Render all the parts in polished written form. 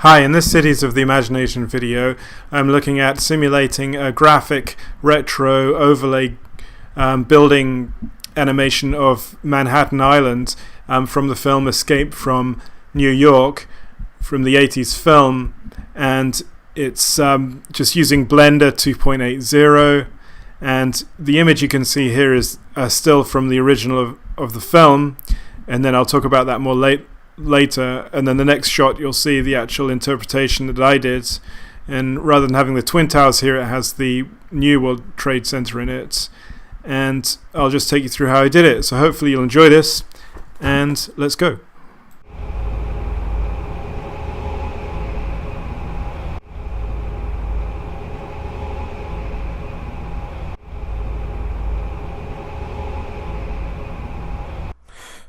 Hi, in this Cities of the Imagination video, I'm looking at simulating a graphic retro overlay building animation of Manhattan Island from the film Escape from New York, from the 80s film, and it's just using Blender 2.80, and the image you can see here is still from the original of the film, and then I'll talk about that more later, and then the next shot you'll see the actual interpretation that I did, and rather than having the Twin Towers here, it has the New World Trade Center in it, and I'll just take you through how I did it. So hopefully you'll enjoy this, and let's go.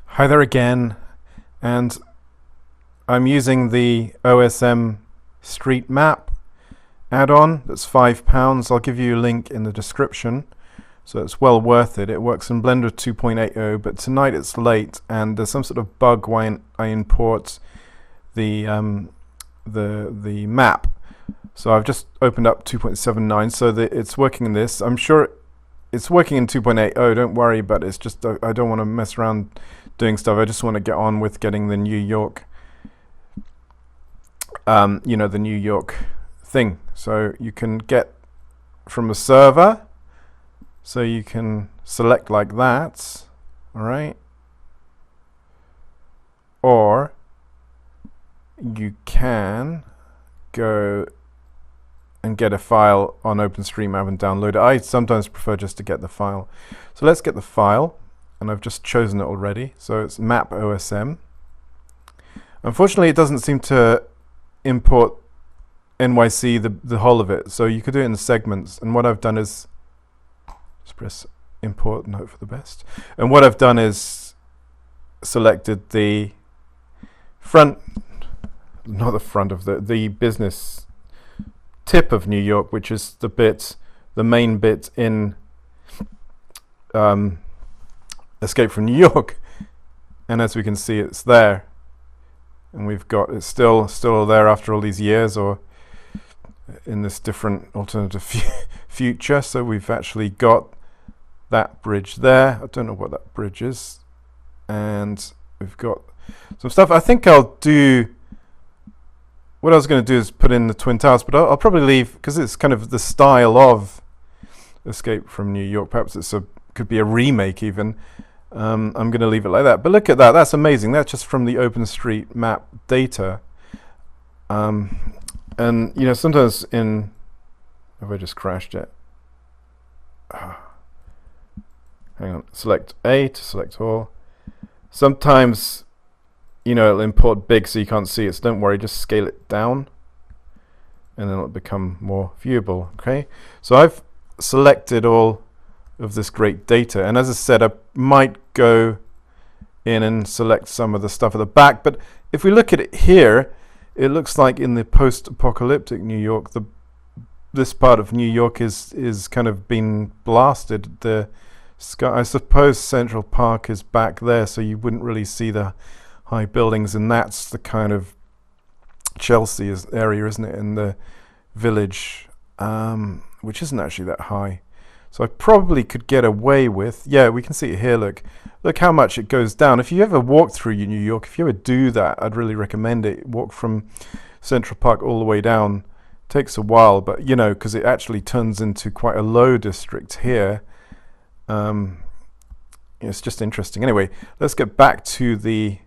Hi there again, and I'm using the OSM Street Map add-on. That's £5. I'll give you a link in the description, so it's well worth it. It works in Blender 2.80, but tonight it's late and there's some sort of bug when I import the map. So I've just opened up 2.79, so that it's working in this. I'm sure it's working in 2.80, don't worry, but it's just I don't want to mess around doing stuff. I just want to get on with getting the New York the New York thing. So you can get from a server, so you can select like that, all right, or you can go and get a file on OpenStreetMap and download it. I sometimes prefer just to get the file. So let's get the file, and I've just chosen it already. So it's map OSM. Unfortunately, it doesn't seem to import NYC, the whole of it. So you could do it in segments. And what I've done is just press import and hope for the best. And what I've done is selected the front, not the front of the business tip of New York, which is the main bit in Escape from New York. And as we can see, it's there, and it's still there after all these years, or in this different alternative future. So we've actually got that bridge there. I don't know what that bridge is, and we've got some stuff. I think I'll do what I was going to do is put in the Twin Towers, but I'll probably leave, because it's kind of the style of Escape from New York. Perhaps could be a remake even. I'm going to leave it like that. But look at that. That's amazing. That's just from the OpenStreetMap data. And sometimes have I just crashed it? Hang on. Select A to select all. Sometimes it'll import big so you can't see it, so don't worry, just scale it down and then it'll become more viewable. Okay, so I've selected all of this great data, and as I said, I might go in and select some of the stuff at the back, but if we look at it here, it looks like in the post-apocalyptic New York, this part of New York is kind of been blasted. The sky, I suppose Central Park is back there, so you wouldn't really see the high buildings, and that's the kind of Chelsea area, isn't it, in the village, which isn't actually that high. So I probably could get away with, yeah, we can see it here, look how much it goes down. If you ever walk through New York, if you ever do that, I'd really recommend it. Walk from Central Park all the way down. It takes a while, but because it actually turns into quite a low district here. It's just interesting. Anyway, let's get back to the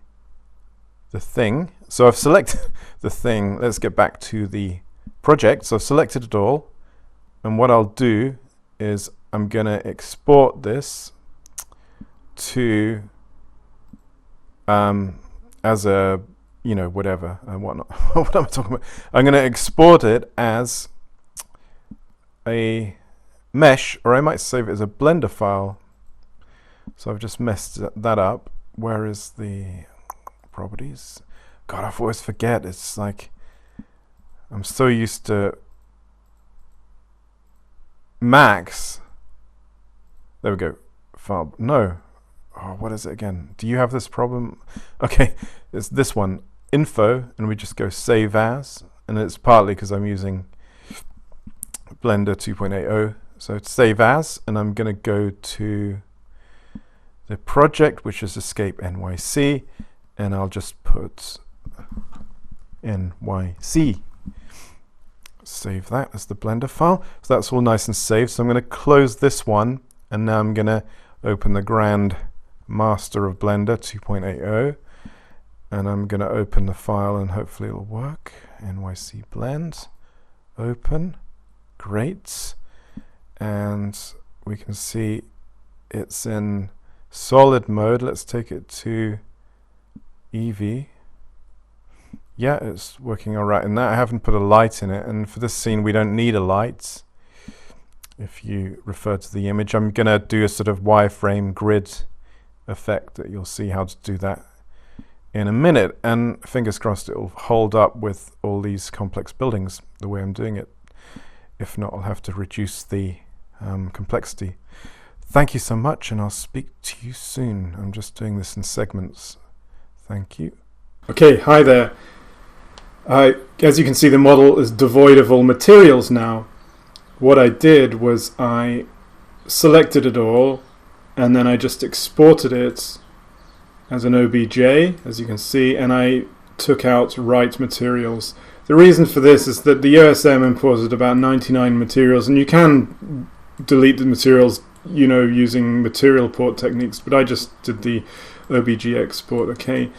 thing. So I've selected the thing. Let's get back to the project. So I've selected it all, and what I'll do is I'm gonna export this to as a whatever and whatnot. What am I talking about? I'm gonna export it as a mesh, or I might save it as a Blender file. So I've just messed that up. Where is the properties? God, I always forget. It's like I'm so used to Max. There we go. File. No. Oh, what is it again? Do you have this problem? Okay, it's this one. info and we just go save as, and it's partly because I'm using Blender 2.80. So to save as, and I'm going to go to the project, which is Escape NYC, and I'll just put NYC. Save that as the Blender file. So that's all nice and saved. So I'm going to close this one, and now I'm going to open the Grand Master of Blender 2.80, and I'm going to open the file and hopefully it'll work. NYC blend, open, great, and we can see it's in solid mode. Let's take it to Eevee. Yeah, it's working all right in that. I haven't put a light in it, and for this scene we don't need a light. If you refer to the image, I'm going to do a sort of wireframe grid effect that you'll see how to do that in a minute, and fingers crossed it'll hold up with all these complex buildings the way I'm doing it. If not, I'll have to reduce the complexity. Thank you so much, and I'll speak to you soon. I'm just doing this in segments. Thank you. Okay, hi there. As you can see, the model is devoid of all materials now. What I did was I selected it all, and then I just exported it as an OBJ, as you can see, and I took out right materials. The reason for this is that the OSM imported about 99 materials, and you can delete the materials, you know, using material port techniques, but I just did the OBJ export. Okay.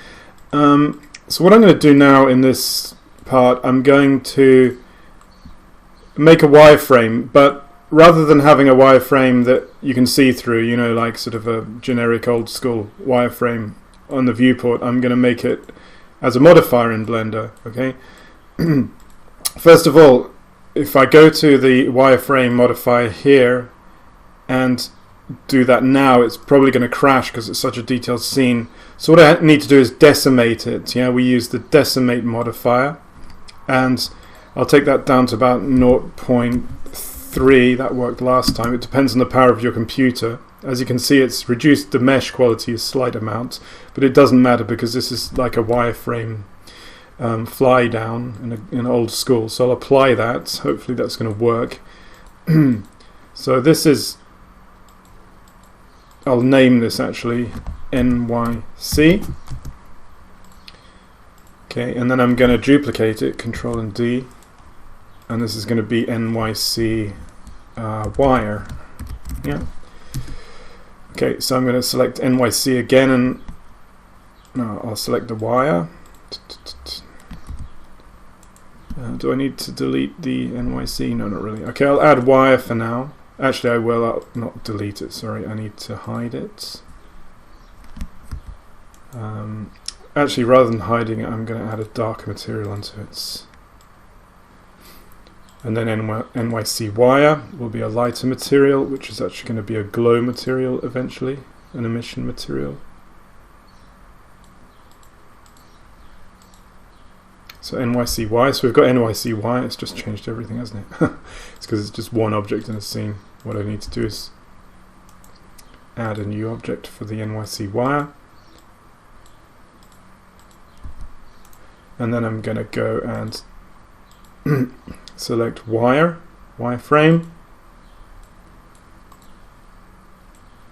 So what I'm going to do now in this part, I'm going to make a wireframe, but rather than having a wireframe that you can see through, you know, like sort of a generic old school wireframe on the viewport, I'm going to make it as a modifier in Blender. Okay. First of all, if I go to the wireframe modifier here and do that now, it's probably going to crash because it's such a detailed scene. So what I need to do is decimate it. Yeah, we use the decimate modifier, and I'll take that down to about 0.3. That worked last time. It depends on the power of your computer. As you can see, it's reduced the mesh quality a slight amount, but it doesn't matter because this is like a wireframe fly down in old school. So I'll apply that. Hopefully that's going to work. So this is, I'll name this actually NYC. Okay, and then I'm going to duplicate it, Control and D, and this is going to be NYC wire. Yeah. Okay, so I'm going to select NYC again, and no, I'll select the wire. Do I need to delete the NYC? No, not really. Okay, I'll add wire for now. Actually, I will. I'll not delete it. Sorry, I need to hide it. Actually, rather than hiding it, I'm going to add a darker material onto it. And then NYC wire will be a lighter material, which is actually going to be a glow material eventually, an emission material. So NYCY, so we've got NYCY, it's just changed everything, hasn't it? It's because it's just one object in a scene. What I need to do is add a new object for the NYC wire. And then I'm going to go and select wireframe.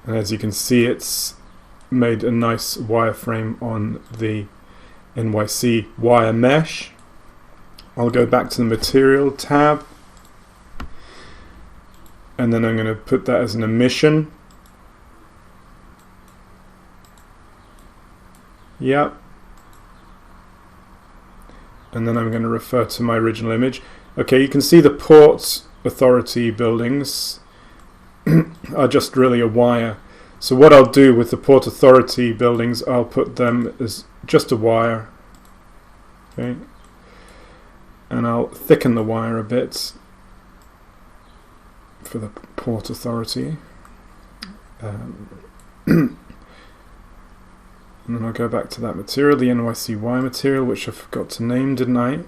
And as you can see, it's made a nice wireframe on the NYC wire mesh. I'll go back to the material tab, and then I'm going to put that as an emission. Yep. And then I'm going to refer to my original image. Okay, you can see the Port Authority buildings are just really a wire. So what I'll do with the Port Authority buildings, I'll put them as just a wire. Okay. And I'll thicken the wire a bit for the Port Authority. And then I'll go back to that material, the NYCY material, which I forgot to name, didn't I?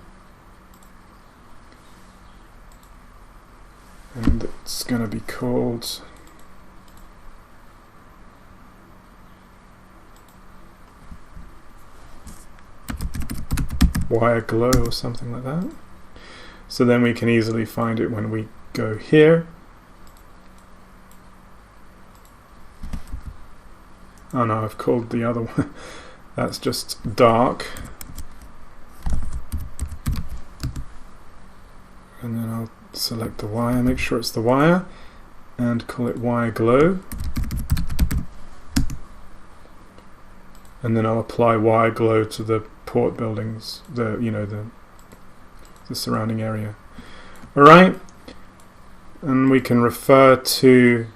And it's going to be called wire glow or something like that. So then we can easily find it when we go here. Oh no, I've called the other one. That's just dark. And then I'll select the wire, make sure it's the wire, and call it wire glow. And then I'll apply wire glow to the port buildings, the surrounding area. Alright, and we can refer to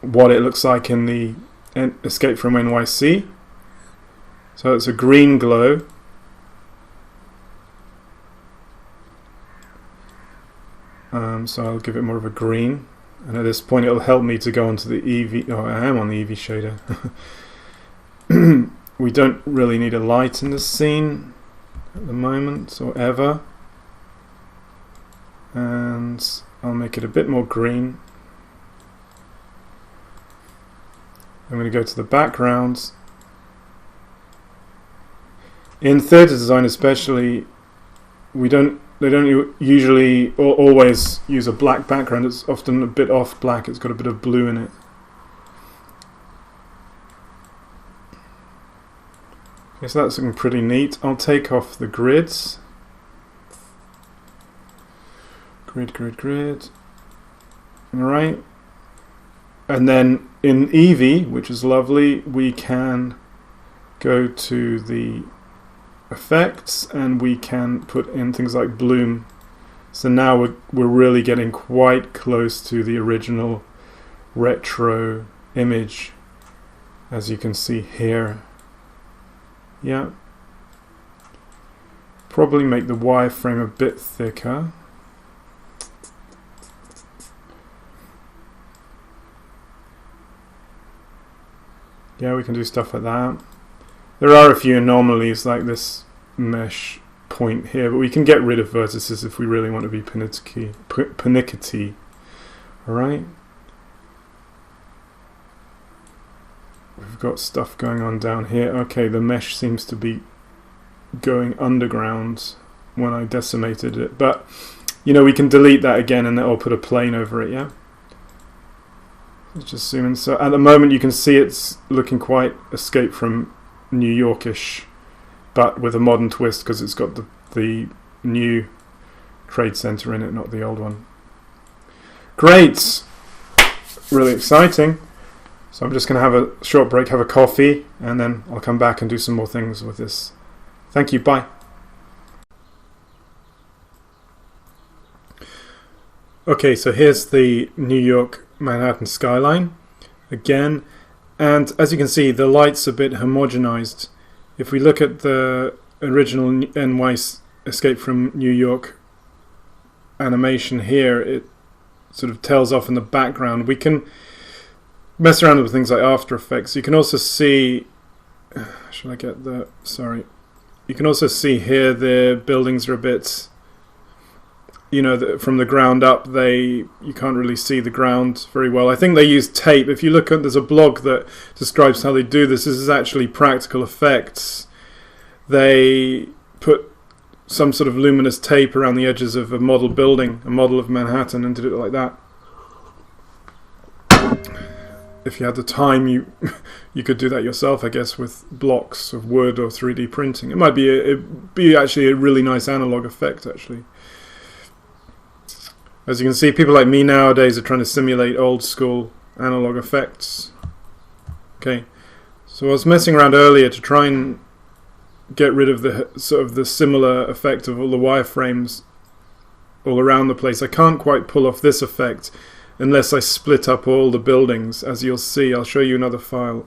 what it looks like in the Escape from NYC. So it's a green glow. So I'll give it more of a green, and at this point it'll help me to go onto the EV. Oh, I am on the EV shader. We don't really need a light in this scene at the moment, or ever. And I'll make it a bit more green. I'm going to go to the backgrounds. In theatre design especially, they don't usually or always use a black background. It's often a bit off black, it's got a bit of blue in it. Okay, so that's looking pretty neat. I'll take off the grids. Grid. Alright. And then in Eevee, which is lovely, we can go to the effects and we can put in things like bloom. So now we're really getting quite close to the original retro image, as you can see here. Yeah. Probably make the wireframe a bit thicker. Yeah, we can do stuff like that. There are a few anomalies like this mesh point here, but we can get rid of vertices if we really want to be pernickety. Alright. We've got stuff going on down here. Okay, the mesh seems to be going underground when I decimated it, but we can delete that again and that'll put a plane over it, yeah? Let's just zoom in. So at the moment you can see it's looking quite Escape from New Yorkish, but with a modern twist because it's got the new trade center in it, not the old one. Great! Really exciting. So I'm just going to have a short break, have a coffee, and then I'll come back and do some more things with this. Thank you, bye. Okay, so here's the New York Manhattan skyline again, and as you can see the light's a bit homogenized. If we look at the original NY Escape from New York animation here, it sort of tails off in the background. We can mess around with things like After Effects. You can also see, should I get the, sorry, you can also see here the buildings are a bit, from the ground up, you can't really see the ground very well. I think they use tape. If you look at, there's a blog that describes how they do this. This is actually practical effects. They put some sort of luminous tape around the edges of a model building, a model of Manhattan, and did it like that. If you had the time, you could do that yourself, I guess, with blocks of wood or 3D printing. It might be actually a really nice analog effect, actually. As you can see, people like me nowadays are trying to simulate old school analog effects. Okay, so I was messing around earlier to try and get rid of the sort of the similar effect of all the wireframes all around the place. I can't quite pull off this effect unless I split up all the buildings. As you'll see, I'll show you another file.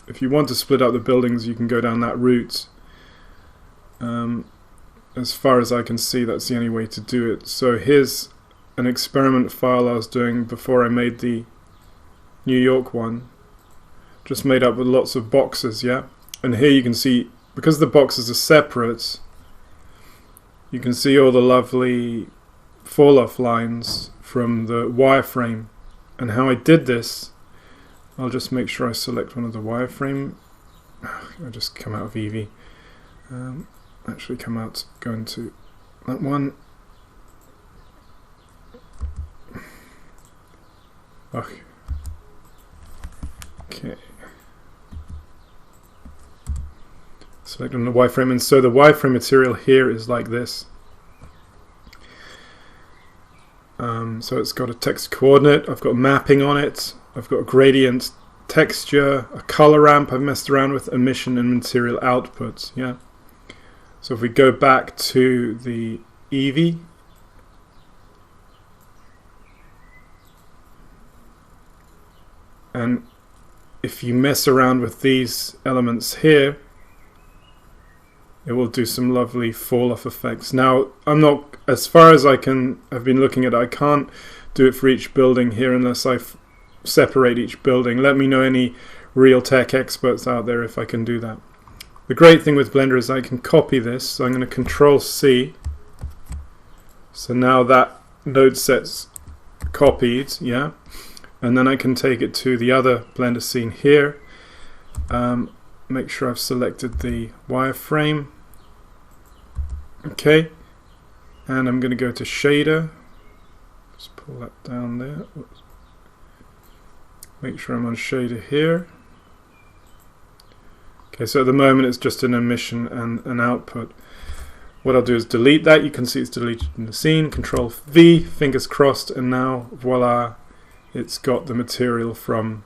If you want to split up the buildings, you can go down that route. As far as I can see, that's the only way to do it. So here's an experiment file I was doing before I made the New York one. Just made up with lots of boxes, yeah? And here you can see, because the boxes are separate, you can see all the lovely fall-off lines from the wireframe. And how I did this, I'll just make sure I select one of the wireframe. I just come out of Eevee. Actually come out, go into that one. Okay. Select on the wireframe, and so the wireframe material here is like this. So it's got a text coordinate, I've got mapping on it, I've got a gradient texture, a color ramp I've messed around with, emission and material output. Yeah. So if we go back to the Eevee, and if you mess around with these elements here, it will do some lovely fall off effects. Now, I'm not, as far as I've been looking at it, I can't do it for each building here unless I separate each building. Let me know, any real tech experts out there, if I can do that. The great thing with Blender is I can copy this, so I'm going to Control C. So now that node set's copied, yeah, and then I can take it to the other Blender scene here. Make sure I've selected the wireframe. Okay, and I'm going to go to shader. Just pull that down there. Oops. Make sure I'm on shader here. Okay, so at the moment it's just an emission and an output. What I'll do is delete that. You can see it's deleted in the scene. Control V, fingers crossed, and now voila, it's got the material from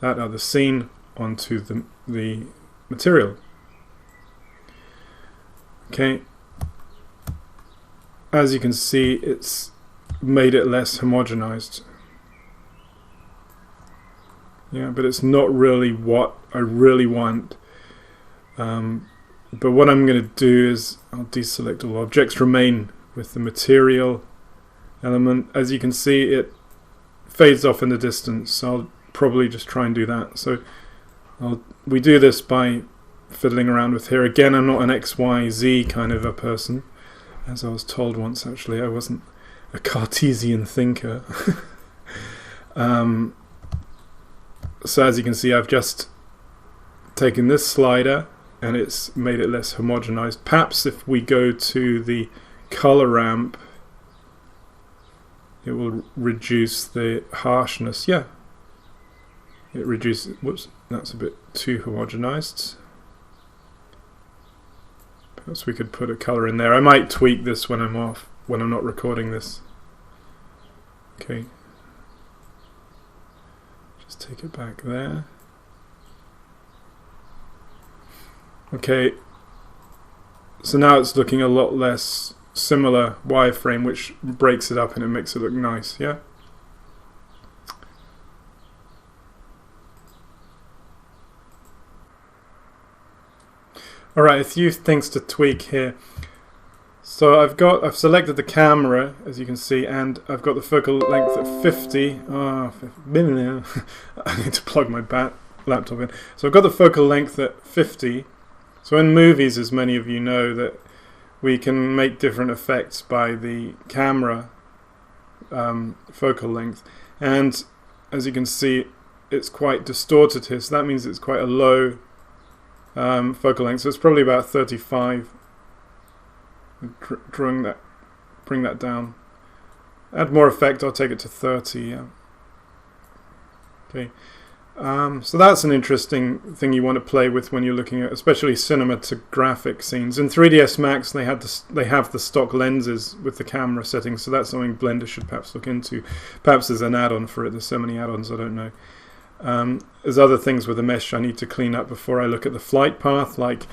that other scene onto the material. Okay, as you can see, it's made it less homogenized. Yeah, but it's not really what I really want. But what I'm going to do is I'll deselect all objects, remain with the material element. As you can see, it fades off in the distance, so I'll probably just try and do that. So we do this by fiddling around with here. Again, I'm not an X, Y, Z kind of a person, as I was told once. Actually, I wasn't a Cartesian thinker. So as you can see, I've just taken this slider and it's made it less homogenized. Perhaps if we go to the color ramp, it will reduce the harshness. Yeah, it reduces. Whoops, that's a bit too homogenized. Perhaps we could put a color in there. I might tweak this when I'm off, when I'm not recording this. Okay. Just take it back there. Okay, so now it's looking a lot less similar wireframe, which breaks it up and it makes it look nice, yeah? Alright, a few things to tweak here. So I've selected the camera, as you can see, and I've got the focal length at 50. I need to plug my laptop in. So I've got the focal length at 50. So in movies, as many of you know, that we can make different effects by the camera focal length. And as you can see, it's quite distorted here. So that means it's quite a low focal length. So it's probably about 35. Bring that down. Add more effect, I'll take it to 30. Yeah. Okay. So that's an interesting thing you want to play with when you're looking at, especially cinematographic scenes. In 3ds Max, they have the stock lenses with the camera settings, so that's something Blender should perhaps look into. Perhaps there's an add-on for it. There's so many add-ons, I don't know. There's other things with the mesh I need to clean up before I look at the flight path, like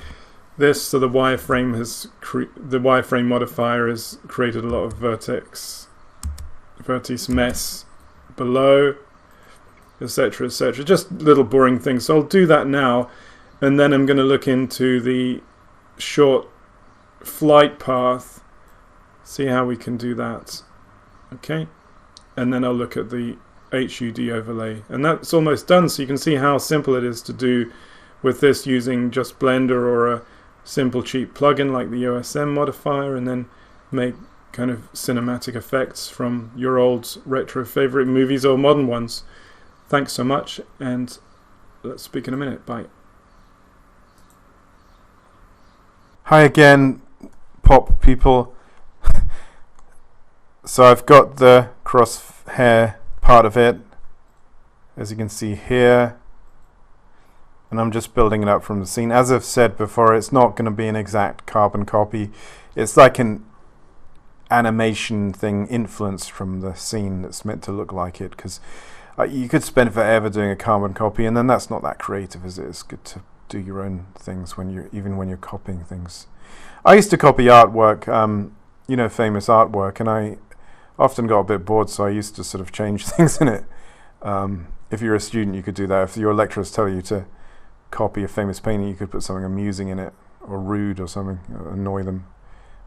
this. So the wireframe modifier has created a lot of vertex mess below, etc., etc. Just little boring things. So I'll do that now, and then I'm going to look into the short flight path, see how we can do that. Okay, and then I'll look at the HUD overlay, and that's almost done. So you can see how simple it is to do with this using just Blender or a simple cheap plugin like the OSM modifier, and then make kind of cinematic effects from your old retro favorite movies or modern ones. Thanks so much, and let's speak in a minute. Bye. Hi again, pop people. So I've got the crosshair part of it, as you can see here, and I'm just building it up from the scene. As I've said before, it's not going to be an exact carbon copy. It's like an animation thing influenced from the scene that's meant to look like it, because you could spend forever doing a carbon copy, and then that's not that creative, is it? It's good to do your own things when you're copying things. I used to copy artwork, famous artwork, and I often got a bit bored, so I used to sort of change things in it. If you're a student, you could do that. If your lecturers tell you to copy a famous painting, you could put something amusing in it, or rude or something, annoy them,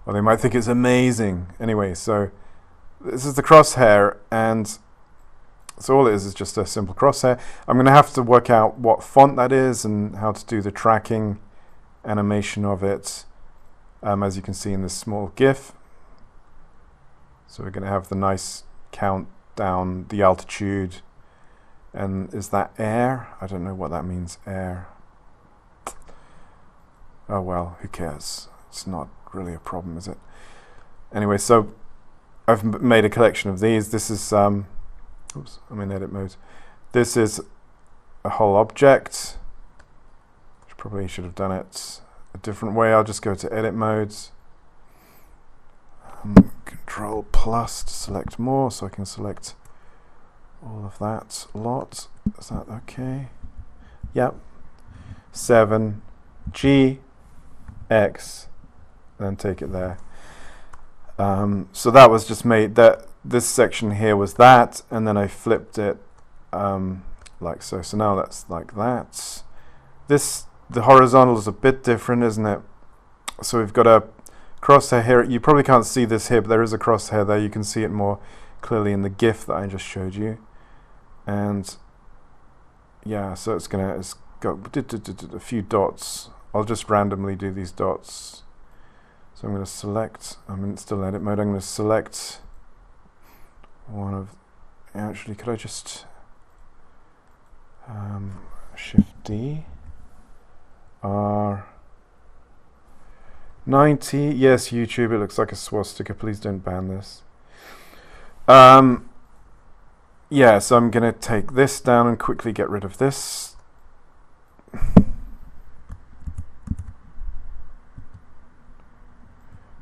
or they might think it's amazing. Anyway, so this is the crosshair, and so all it is just a simple crosshair. I'm going to have to work out what font that is and how to do the tracking animation of it, as you can see in this small GIF. So we're going to have the nice countdown, the altitude, and is that air? I don't know what that means, air. Oh well, who cares? It's not really a problem, is it? Anyway, so I've made a collection of these. This is oops, I'm in edit mode. This is a whole object. Probably should have done it a different way. I'll just go to edit modes. Control plus to select more, so I can select all of that lot. Is that okay? Yep. 7 G X, then take it there. So that was just made, that this section here was that, and then I flipped it like so. So now that's like that. The horizontal is a bit different, isn't it? So we've got a crosshair here. You probably can't see this here, but there is a crosshair there. You can see it more clearly in the GIF that I just showed you. And yeah, so it's got a few dots. I'll just randomly do these dots. So I'm going to select, I'm in still edit mode, I'm going to select one of, actually could I just Shift D, R, 90, yes YouTube, it looks like a swastika, please don't ban this. Yeah, so I'm going to take this down and quickly get rid of this.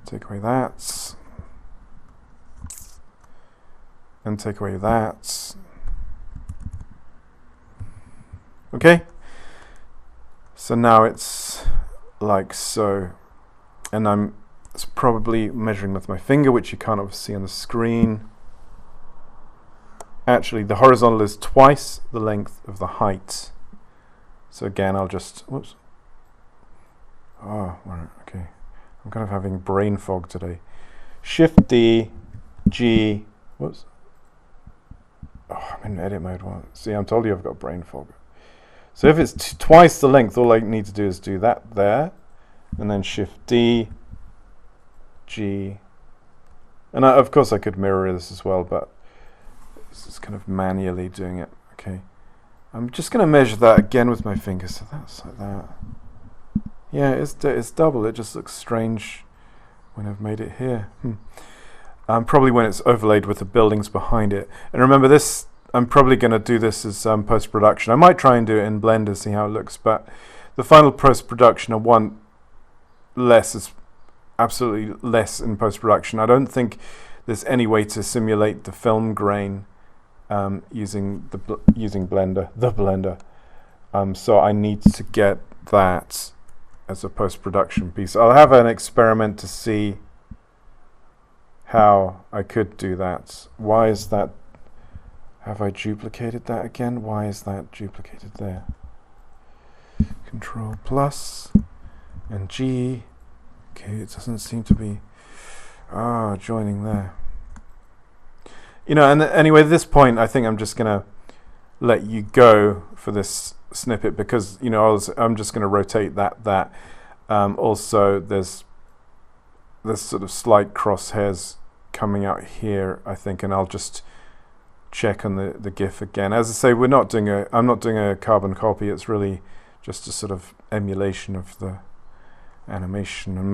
Take away that. And take away that. Okay. So now it's like so. And I'm probably measuring with my finger, which you can't obviously see on the screen. Actually, the horizontal is twice the length of the height. So again, I'll just, whoops. Oh, okay. I'm kind of having brain fog today. Shift D, G, whoops. Oh, I'm in edit mode. See, I'm told you I've got brain fog. So if it's twice the length, all I need to do is do that there, and then Shift D, G, and of course I could mirror this as well, but it's just kind of manually doing it. Okay, I'm just going to measure that again with my finger, so that's like that. Yeah, it's double. It just looks strange when I've made it here. Probably when it's overlaid with the buildings behind it. And remember this, I'm probably going to do this as post-production. I might try and do it in Blender, see how it looks, but the final post-production, I want less, is absolutely less in post-production. I don't think there's any way to simulate the film grain using Blender. So I need to get that as a post-production piece. I'll have an experiment to see how I could do that. Why is that? Have I duplicated that again? Why is that duplicated there? Control plus and G. Okay, it doesn't seem to be joining there. You know, and anyway, at this point, I think I'm just going to let you go for this snippet, because you know I'm just going to rotate that. Also, there's sort of slight crosshairs coming out here, I think, and I'll just check on the GIF again. As I say, I'm not doing a carbon copy. It's really just a sort of emulation of the animation, and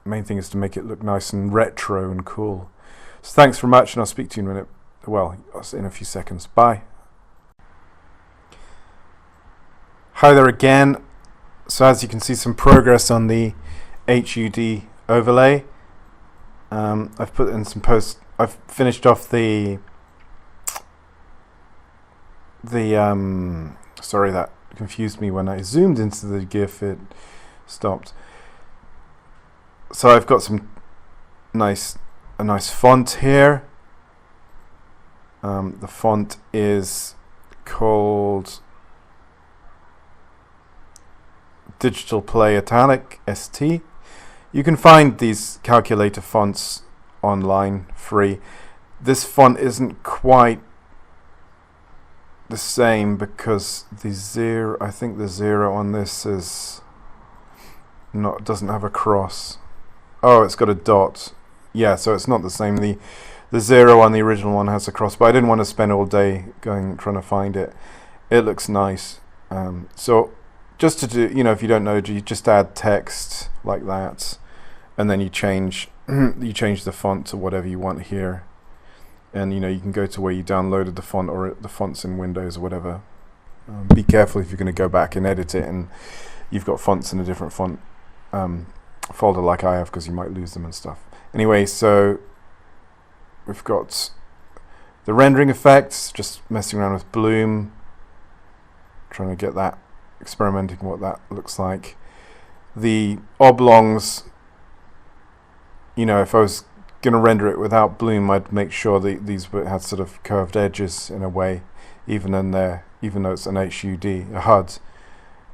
main thing is to make it look nice and retro and cool. So thanks very much, and I'll speak to you in a minute. Well, in a few seconds. Bye. Hi there again. So as you can see, some progress on the HUD overlay. I've put in some posts. I've finished off the sorry, that confused me when I zoomed into the GIF. It stopped. So I've got some a nice font here. The font is called Digital Play Italic ST. You can find these calculator fonts online free. This font isn't quite the same because I think the 0 on this doesn't have a cross. Oh, it's got a dot. Yeah, so it's not the same. The 0 on the original one has a cross, but I didn't want to spend all day trying to find it. It looks nice. So just to do, if you don't know, you just add text like that, and then you change the font to whatever you want here. And you can go to where you downloaded the font, or the font's in Windows or whatever. Be careful if you're going to go back and edit it and you've got fonts in a different font folder like I have, because you might lose them and stuff. Anyway, so we've got the rendering effects, just messing around with bloom, trying to get that, experimenting what that looks like. The oblongs, if I was going to render it without bloom, I'd make sure that these had sort of curved edges in a way, even though it's an HUD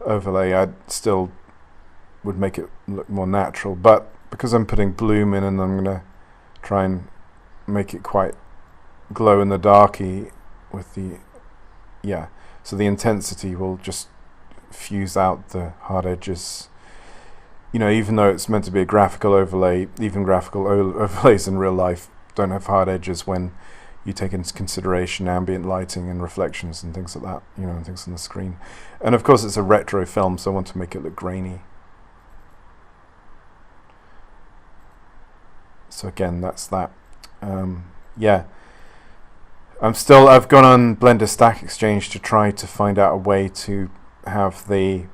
overlay, I still would make it look more natural. But because I'm putting bloom in, and I'm going to try and make it quite glow in the darky with so the intensity will just fuse out the hard edges. Even though it's meant to be a graphical overlay, even graphical overlays in real life don't have hard edges when you take into consideration ambient lighting and reflections and things like that, and things on the screen. And of course it's a retro film, so I want to make it look grainy. So again, that's that. Yeah. I've gone on Blender Stack Exchange to try to find out a way to have the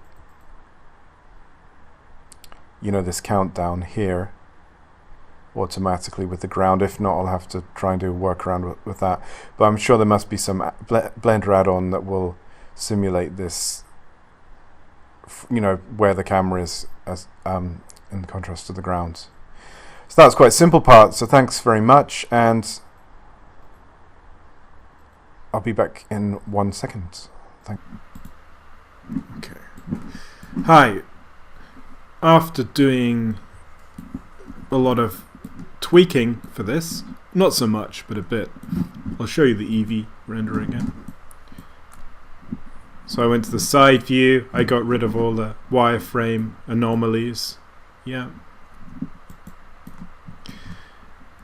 this countdown here automatically with the ground. If not, I'll have to try and do a workaround with that. But I'm sure there must be some Blender add-on that will simulate this, where the camera is in contrast to the ground. So that's quite a simple part. So thanks very much, and I'll be back in 1 second. Okay. Hi. After doing a lot of tweaking for this, not so much, but a bit, I'll show you the Eevee render again. So I went to the side view, I got rid of all the wireframe anomalies. Yeah.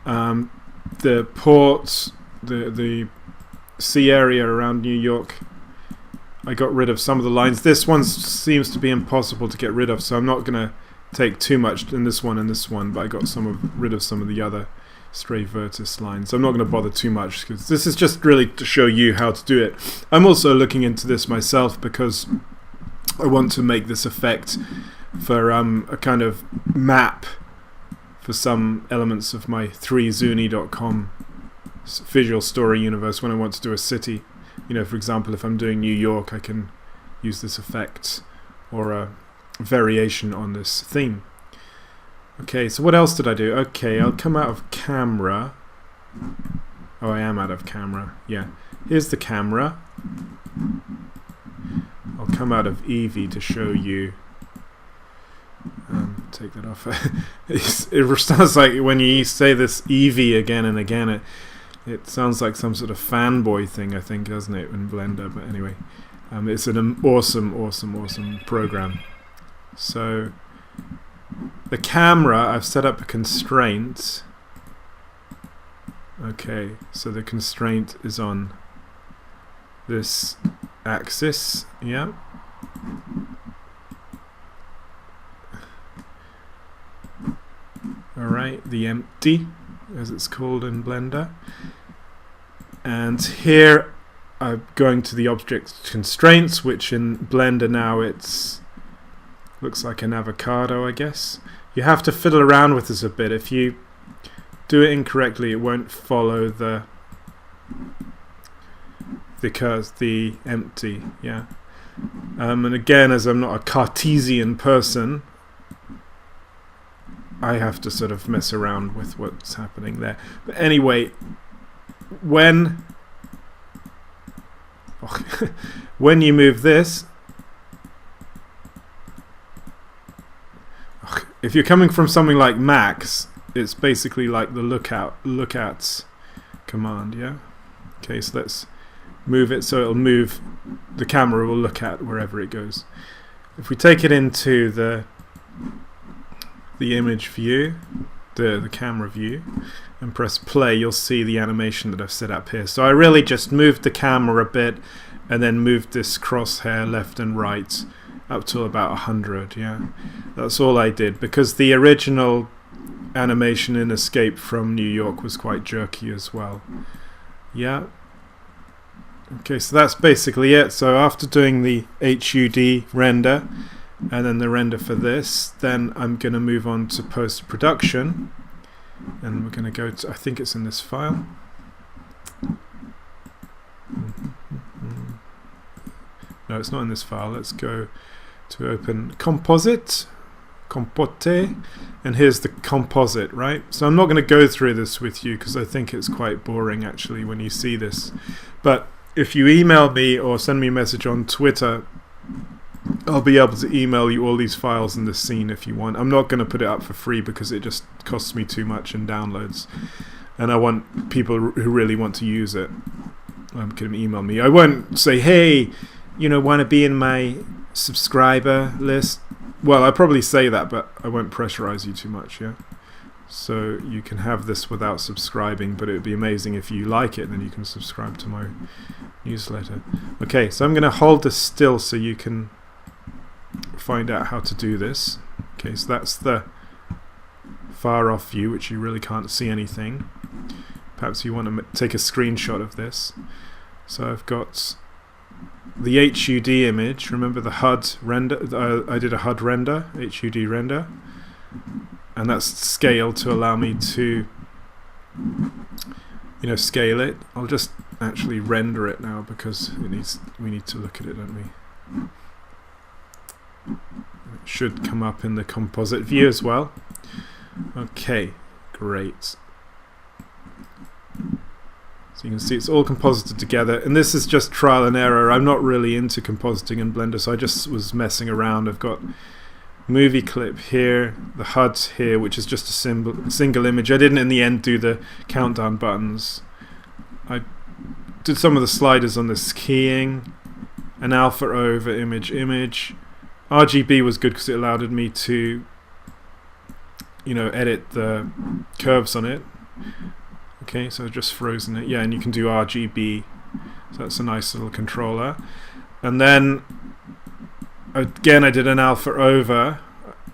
The ports, the sea area around New York, I got rid of some of the lines. This one seems to be impossible to get rid of, so I'm not going to take too much in this one and this one, but I got rid of some of the other stray vertex lines. I'm not going to bother too much, because this is just really to show you how to do it. I'm also looking into this myself because I want to make this effect for a kind of map for some elements of my 3zuni.com visual story universe when I want to do a city. For example, if I'm doing New York, I can use this effect or a variation on this theme. Okay, so what else did I do? Okay, I'll come out of camera. Oh, I am out of camera. Yeah, here's the camera. I'll come out of Eevee to show you. Take that off. It sounds like when you say this Eevee again and again, it sounds like some sort of fanboy thing, I think, doesn't it, in Blender? But anyway, it's an awesome program. So the camera, I've set up a constraint. Okay, so the constraint is on this axis. Yeah. Alright, the empty, as it's called in Blender. And here I'm going to the object constraints, which in Blender now it's looks like an avocado, I guess. You have to fiddle around with this a bit. If you do it incorrectly, it won't follow the curve, the empty, yeah. And again, as I'm not a Cartesian person, I have to sort of mess around with what's happening there. But anyway, when you move this, if you're coming from something like Max, it's basically like the look at command, yeah? Okay, so let's move it so it'll move, the camera will look at wherever it goes. If we take it into the image view, the camera view, and press play, you'll see the animation that I've set up here. So I really just moved the camera a bit and then moved this crosshair left and right up to about 100, yeah. That's all I did, because the original animation in Escape from New York was quite jerky as well. Yeah. Okay, so that's basically it. So after doing the HUD render and then the render for this, then I'm going to move on to post-production, and we're going to go to, I think it's in this file. No, it's not in this file. Let's go to open composite, compote, and here's the composite, right? So I'm not going to go through this with you because I think it's quite boring actually when you see this. But if you email me or send me a message on Twitter, I'll be able to email you all these files in this scene if you want. I'm not going to put it up for free because it just costs me too much in downloads, and I want people who really want to use it can email me. I won't say, hey, you know, want to be in my subscriber list? Well, I probably say that, but I won't pressurize you too much, yeah? So you can have this without subscribing, but it would be amazing if you like it, then you can subscribe to my newsletter. Okay, so I'm going to hold this still so you can find out how to do this. Okay, so that's the far off view, which you really can't see anything. Perhaps you want to take a screenshot of this. So I've got the HUD image. Remember the HUD render? I did a HUD render, HUD render, and that's scaled to allow me to, you know, scale it. I'll just actually render it now because we need to look at it, don't we? It should come up in the composite view as well. Okay, great. So you can see it's all composited together, and this is just trial and error. I'm not really into compositing in Blender, so I just was messing around. I've got movie clip here, the HUD here, which is just a single image. I didn't in the end do the countdown buttons. I did some of the sliders on the skiing, an alpha over image. RGB was good because it allowed me to, you know, edit the curves on it. Okay, so I've just frozen it. Yeah, and you can do RGB. So that's a nice little controller. And then, again, I did an alpha over.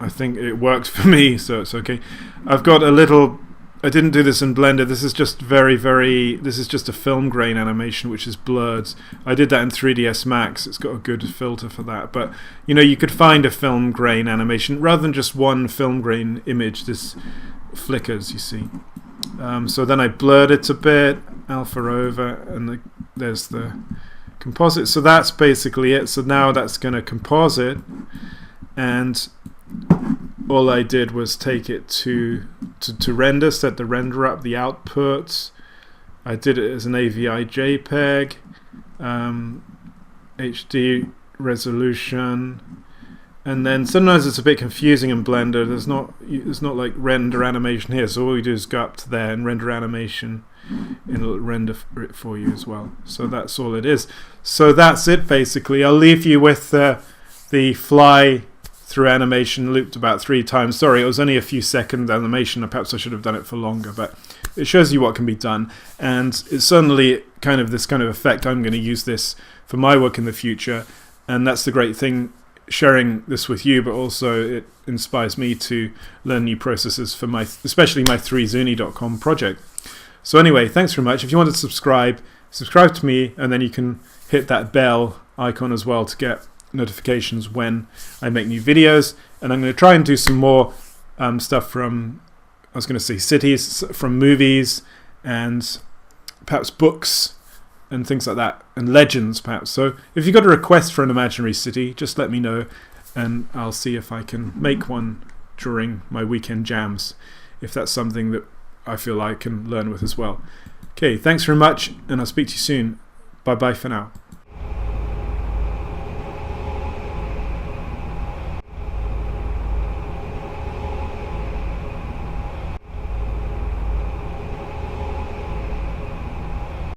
I think it worked for me, so it's okay. I've got a little... I didn't do this in Blender. This is just this is just a film grain animation, which is blurred. I did that in 3ds Max. It's got a good filter for that. But, you know, you could find a film grain animation. Rather than just one film grain image, this flickers, you see. So then I blurred it a bit, alpha over, and there's the composite. So that's basically it. So now that's going to composite, and all I did was take it to render, set the render up, the output. I did it as an AVI JPEG, HD resolution. And then sometimes it's a bit confusing in Blender. There's not like render animation here, so all you do is go up to there and render animation, and it'll render it for you as well. So that's all it is. So that's it basically. I'll leave you with the fly through animation looped about 3 times. Sorry, it was only a few second animation. Perhaps I should have done it for longer, but it shows you what can be done, and it's certainly this kind of effect. I'm going to use this for my work in the future, and that's the great thing. sharing this with you, but also it inspires me to learn new processes for especially my 3zuni.com project. So anyway, thanks very much. If you want to subscribe to me, and then you can hit that bell icon as well to get notifications when I make new videos. And I'm going to try and do some more stuff from, I was going to say cities, from movies, and perhaps books and things like that, and legends perhaps. So if you've got a request for an imaginary city, just let me know, and I'll see if I can make one during my weekend jams, if that's something that I feel I can learn with as well. Okay, thanks very much, and I'll speak to you soon. Bye bye for now.